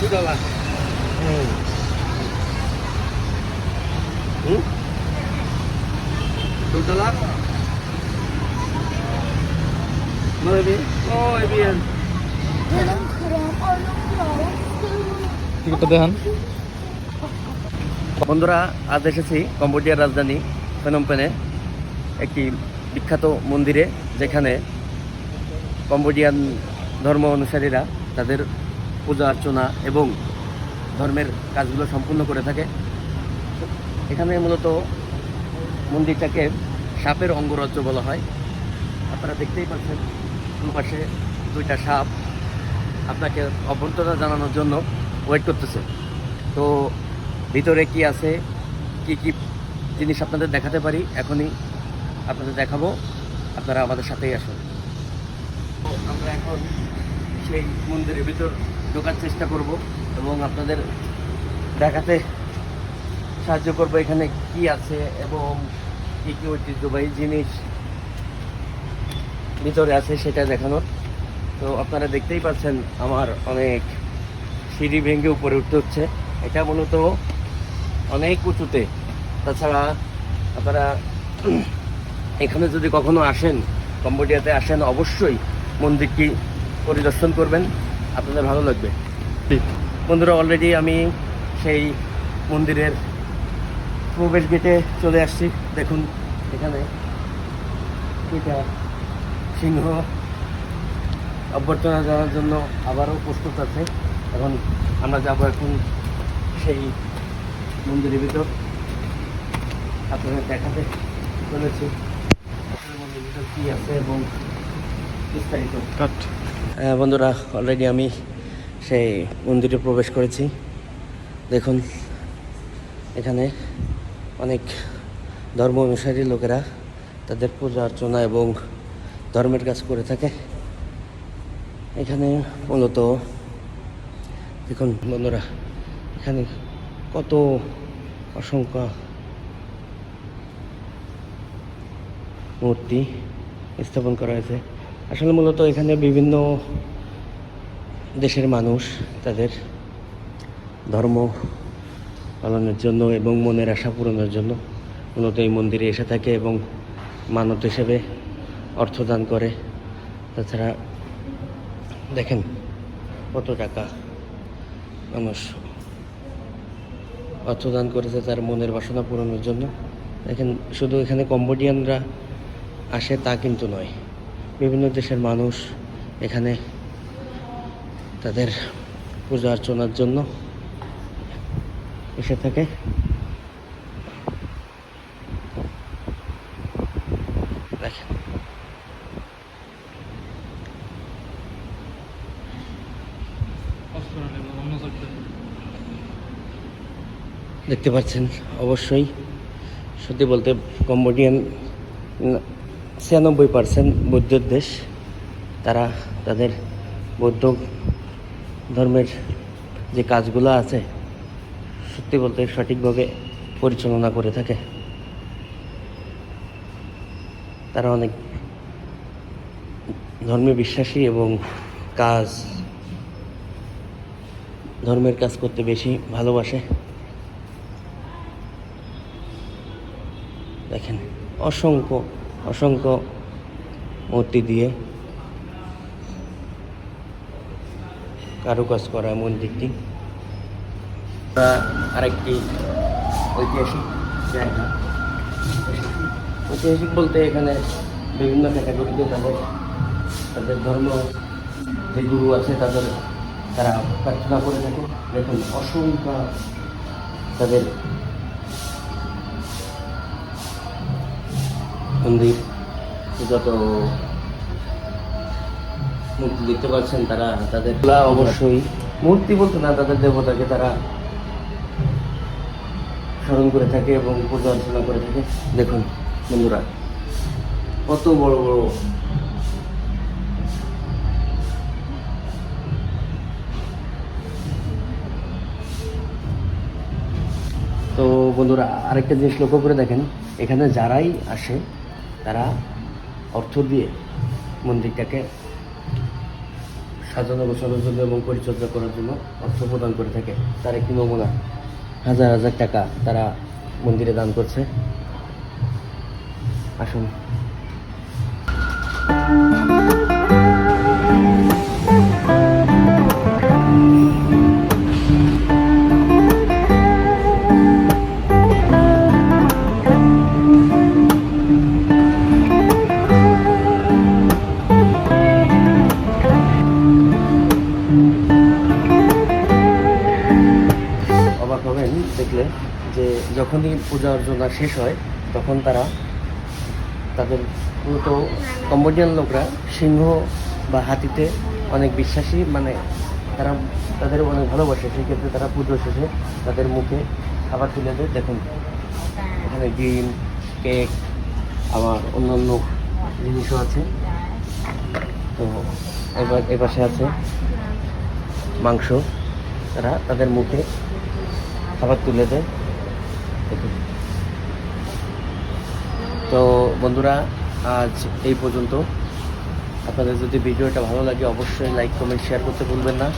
$2. $2. Muy bien, muy bien. টিকিটটা দেখান। বন্ধুরা, আজ এসেছি কম্বোডিয়ার রাজধানী ফেনম পেনে একটি বিখ্যাত মন্দিরে, যেখানে কম্বোডিয়ান ধর্ম অনুসারীরা তাদের পূজা অর্চনা এবং ধর্মের কাজগুলো সম্পূর্ণ করে থাকে। এখানে মূলত মন্দিরটাকে সাপের অঙ্গরাজ্য বলা হয়। আপনারা দেখতেই পাচ্ছেন পাশে দুইটা সাপ আপনাকে অভ্যর্থনা জানানোর জন্য ওয়েট করতেছে। তো ভিতরে কি আছে, কি কি জিনিস আপনাদের দেখাতে পারি, এখনই আপনাদের দেখাবো। আপনারা আমাদের সাথেই আসুন। তো আমরা এখন সেই মন্দিরের ভিতর ঢোকার চেষ্টা করব এবং আপনাদের দেখাতে সাহায্য করব এখানে কি আছে এবং কি কি ঐতিহ্যবাহী জিনিস ভিতরে আছে সেটা দেখানোর। তো আপনারা দেখতেই পাচ্ছেন আমার অনেক সিঁড়ি ভেঙে উপরে উঠতে হচ্ছে। এটা মূলত অনেক উঁচুতে। তাছাড়া আপনারা এখানে যদি কখনো আসেন, কম্বোডিয়াতে আসেন, অবশ্যই মন্দিরটি পরিদর্শন করবেন, আপনাদের ভালো লাগবে। বন্ধুরা, অলরেডি আমি সেই মন্দিরের প্রবেশ গেটে চলে আসছি। দেখুন এখানে এটা সিংহ অভ্যর্থনা জানার জন্য আবারও প্রস্তুত আছে। এখন আমরা যাবো এখন সেই মন্দিরের ভিতর, আপনাদের দেখাতে চলেছি মন্দিরের ভিতর কী আছে এবং বিস্তারিত। বন্ধুরা, অলরেডি আমি সেই মন্দিরে প্রবেশ করেছি। দেখুন এখানে অনেক ধর্ম অনুসারী লোকেরা তাদের পূজা অর্চনা এবং ধর্মের কাজ করে থাকে। এখানে মূলত দেখুন বন্ধুরা, এখানে কত অসংখ্য মূর্তি স্থাপন করা হয়েছে। আসলে মূলত এখানে বিভিন্ন দেশের মানুষ তাদের ধর্ম পালনের জন্য এবং মনের আশা পূরণের জন্য মূলত এই মন্দিরে এসে থাকে এবং মানত হিসেবে অর্থ দান করে। তাছাড়া দেখেন কত টাকা মানুষ অর্থ দান করেছে তার মনের বাসনা পূরণের জন্য। দেখেন, শুধু এখানে কম্বোডিয়ানরা আসে তা কিন্তু নয়, বিভিন্ন দেশের মানুষ এখানে তাদের পূজা অর্চনার জন্য এসে থাকে। দেখেন দেখতে পাচ্ছেন, অবশ্যই সত্যি বলতে কম্বোডিয়ান 96% বৌদ্ধের দেশ। তারা তাদের বৌদ্ধ ধর্মের যে কাজগুলো আছে সত্যি বলতে সঠিকভাবে পরিচালনা করে থাকে। তারা অনেক ধর্মে বিশ্বাসী এবং ধর্মের কাজ করতে বেশি ভালোবাসে। দেখেন অসংখ্য অসংখ্য মূর্তি দিয়ে কারুকাজ করা মন্দিরটি। আরেকটি ঐতিহাসিক জায়গা। ঐতিহাসিক বলতে এখানে বিভিন্ন ক্যাটাগরিতে তাদের ধর্ম যে গুরু আছে তারা প্রার্থনা করে থাকে। দেখুন অসংখ্য তাদের মন্দির, যত মূর্তি দেখতে পাচ্ছেন তারা তাদের অবশ্যই মূর্তি বলতে না, তাদের দেবতাকে তারা স্মরণ করে থাকে এবং পূজা অর্চনা করে থাকে। দেখুন বন্ধুরা, কত বড় বড় তো বন্ধুরা, আরেকটা জিনিস লক্ষ্য করে দেখেন, এখানে যারাই আসে তারা অর্থ দিয়ে মন্দিরটাকে সাজানো গোছানোর জন্য এবং পরিচর্যা করার জন্য অর্থ প্রদান করে থাকে। তার একটি নমুনা, হাজার হাজার টাকা তারা মন্দিরে দান করছে। আসুন। অবাক হবেন দেখলে যে যখনই পূজা অর্চনা শেষ হয় তখন তারা তাদের মূলত কম্বোডিয়ান লোকরা সিংহ বা হাতিতে অনেক বিশ্বাসী, মানে তারা তাদের অনেক ভালোবাসে। সেক্ষেত্রে তারা পুজো শেষে তাদের মুখে খাবার তুলে দেয়। দেখুন এখানে ডিম, কেক, আবার অন্যান্য জিনিসও আছে। তো এবার এপাশে আছে মাংস, তারা তাদের মুখে খাবার তুলে দেয়। দেখুন। তো বন্ধুরা, আজ এই পর্যন্ত। আপনাদের যদি ভিডিওটা ভালো লাগে অবশ্যই লাইক, কমেন্ট, শেয়ার করতে ভুলবেন না।